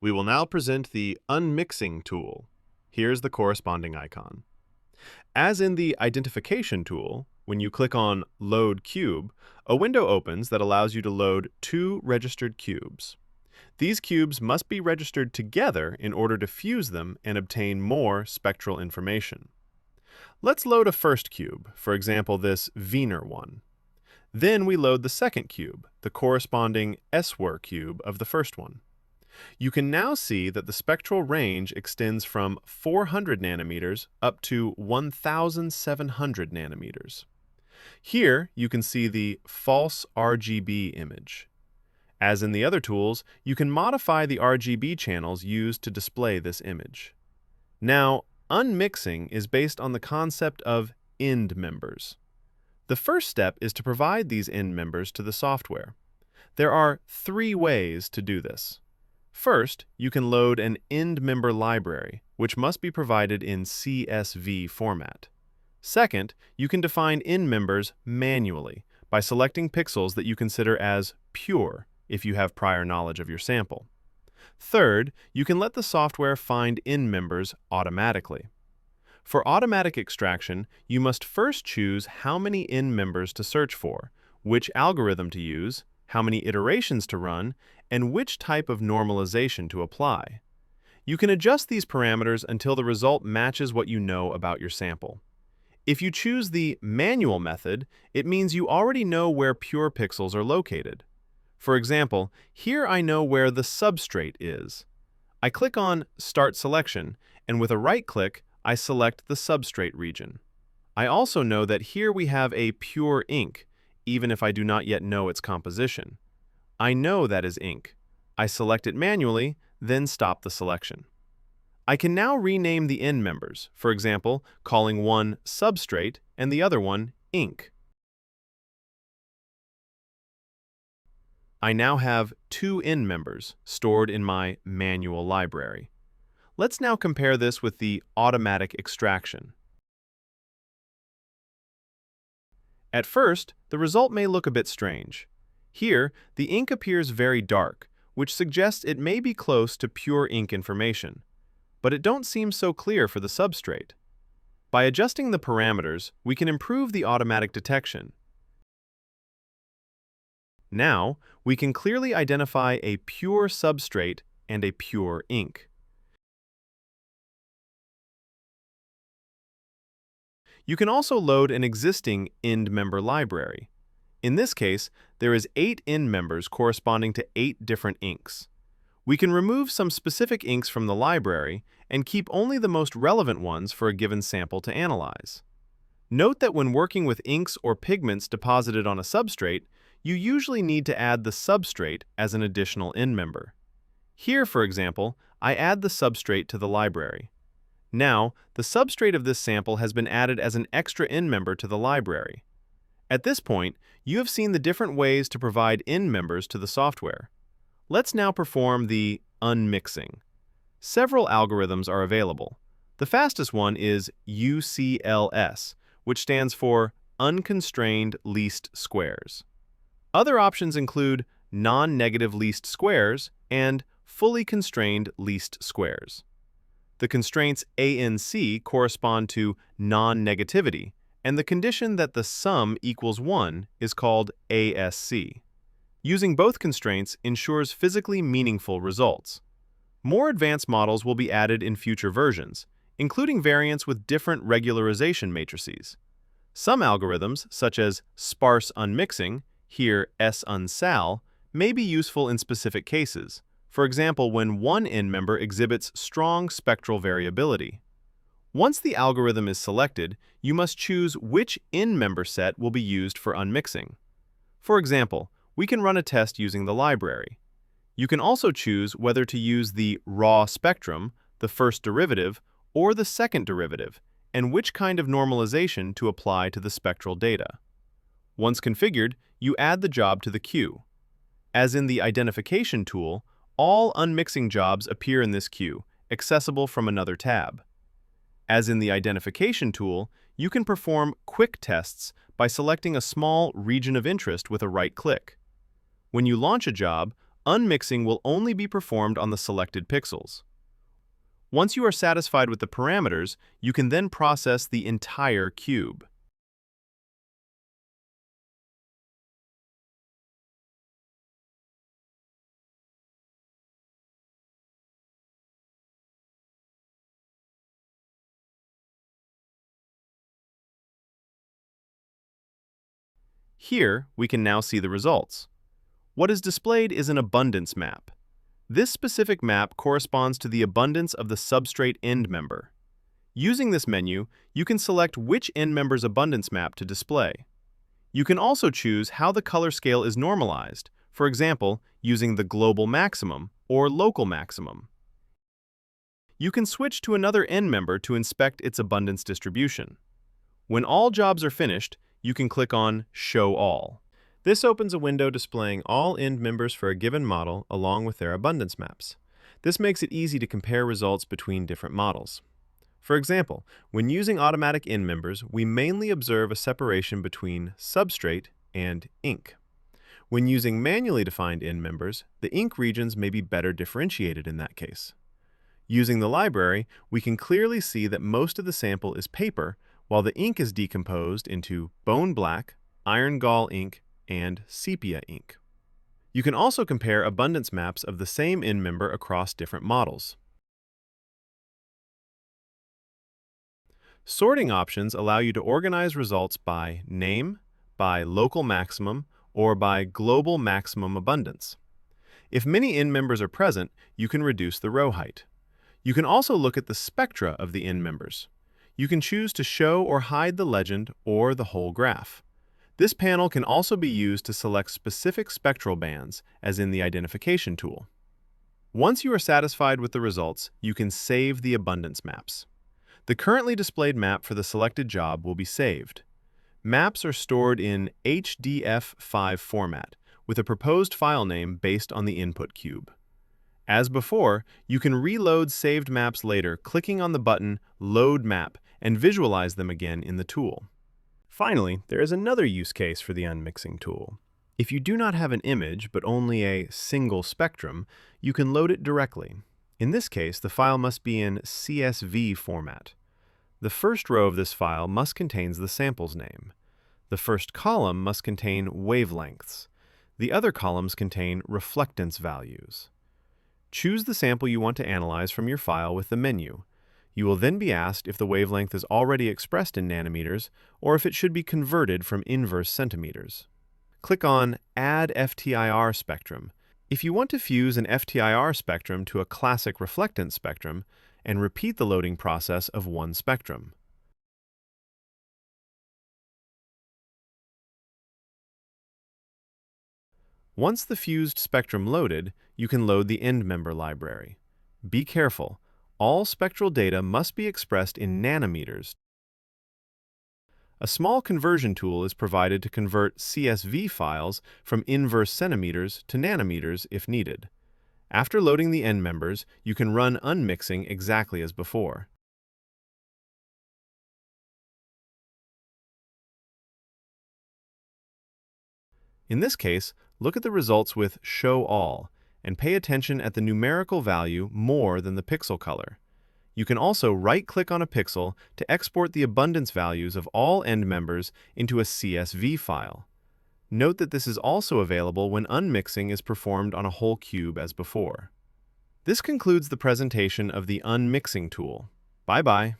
We will now present the unmixing tool. Here's the corresponding icon. As in the identification tool, when you click on Load Cube, a window opens that allows you to load two registered cubes. These cubes must be registered together in order to fuse them and obtain more spectral information. Let's load a first cube, for example this Wiener one. Then we load the second cube, the corresponding SWR cube of the first one. You can now see that the spectral range extends from 400 nanometers up to 1,700 nanometers. Here you can see the false RGB image. As in the other tools, you can modify the RGB channels used to display this image. Now, unmixing is based on the concept of end members. The first step is to provide these end members to the software. There are three ways to do this. First, you can load an end member library, which must be provided in CSV format. Second, you can define end members manually by selecting pixels that you consider as pure if you have prior knowledge of your sample. Third, you can let the software find end members automatically. For automatic extraction, you must first choose how many end members to search for, which algorithm to use, how many iterations to run, and which type of normalization to apply. You can adjust these parameters until the result matches what you know about your sample. If you choose the manual method, it means you already know where pure pixels are located. For example, here I know where the substrate is. I click on Start Selection, and with a right click, I select the substrate region. I also know that here we have a pure ink, even if I do not yet know its composition. I know that is ink. I select it manually, then stop the selection. I can now rename the end members, for example, calling one substrate and the other one ink. I now have two end members stored in my manual library. Let's now compare this with the automatic extraction. At first, the result may look a bit strange. Here, the ink appears very dark, which suggests it may be close to pure ink information, but it don't seem so clear for the substrate. By adjusting the parameters, we can improve the automatic detection. Now, we can clearly identify a pure substrate and a pure ink. You can also load an existing end member library. In this case, there is 8 end members corresponding to 8 different inks. We can remove some specific inks from the library and keep only the most relevant ones for a given sample to analyze. Note that when working with inks or pigments deposited on a substrate, you usually need to add the substrate as an additional end member. Here, for example, I add the substrate to the library. Now, the substrate of this sample has been added as an extra end member to the library. At this point, you have seen the different ways to provide end members to the software. Let's now perform the unmixing. Several algorithms are available. The fastest one is UCLS, which stands for Unconstrained Least Squares. Other options include non-negative least squares and fully constrained least squares. The constraints A and C correspond to non-negativity, and the condition that the sum equals 1 is called ASC. Using both constraints ensures physically meaningful results. More advanced models will be added in future versions, including variants with different regularization matrices. Some algorithms, such as sparse unmixing, here sunsal, may be useful in specific cases, for example when one end member exhibits strong spectral variability. Once the algorithm is selected, you must choose which end member set will be used for unmixing. For example, we can run a test using the library. You can also choose whether to use the raw spectrum, the first derivative, or the second derivative, and which kind of normalization to apply to the spectral data. Once configured, you add the job to the queue. As in the identification tool, all unmixing jobs appear in this queue, accessible from another tab. As in the identification tool, you can perform quick tests by selecting a small region of interest with a right click. When you launch a job, unmixing will only be performed on the selected pixels. Once you are satisfied with the parameters, you can then process the entire cube. Here, we can now see the results. What is displayed is an abundance map. This specific map corresponds to the abundance of the substrate end member. Using this menu, you can select which end member's abundance map to display. You can also choose how the color scale is normalized, for example, using the global maximum or local maximum. You can switch to another end member to inspect its abundance distribution. When all jobs are finished, you can click on Show All. This opens a window displaying all end members for a given model along with their abundance maps. This makes it easy to compare results between different models. For example, when using automatic end members, we mainly observe a separation between substrate and ink. When using manually defined end members, the ink regions may be better differentiated in that case. Using the library, we can clearly see that most of the sample is paper, while the ink is decomposed into bone black, iron gall ink, and sepia ink. You can also compare abundance maps of the same end member across different models. Sorting options allow you to organize results by name, by local maximum, or by global maximum abundance. If many end members are present, you can reduce the row height. You can also look at the spectra of the end members. You can choose to show or hide the legend or the whole graph. This panel can also be used to select specific spectral bands, as in the identification tool. Once you are satisfied with the results, you can save the abundance maps. The currently displayed map for the selected job will be saved. Maps are stored in HDF5 format, with a proposed file name based on the input cube. As before, you can reload saved maps later clicking on the button Load Map and visualize them again in the tool. Finally, there is another use case for the unmixing tool. If you do not have an image but only a single spectrum, you can load it directly. In this case, the file must be in CSV format. The first row of this file must contain the sample's name. The first column must contain wavelengths. The other columns contain reflectance values. Choose the sample you want to analyze from your file with the menu. You will then be asked if the wavelength is already expressed in nanometers or if it should be converted from inverse centimeters. Click on Add FTIR Spectrum. If you want to fuse an FTIR spectrum to a classic reflectance spectrum, and repeat the loading process of one spectrum. Once the fused spectrum loaded, you can load the end member library. Be careful, all spectral data must be expressed in nanometers. A small conversion tool is provided to convert CSV files from inverse centimeters to nanometers if needed. After loading the end members, you can run unmixing exactly as before. In this case, look at the results with Show All, and pay attention at the numerical value more than the pixel color. You can also right-click on a pixel to export the abundance values of all end members into a CSV file. Note that this is also available when unmixing is performed on a whole cube as before. This concludes the presentation of the unmixing tool. Bye-bye.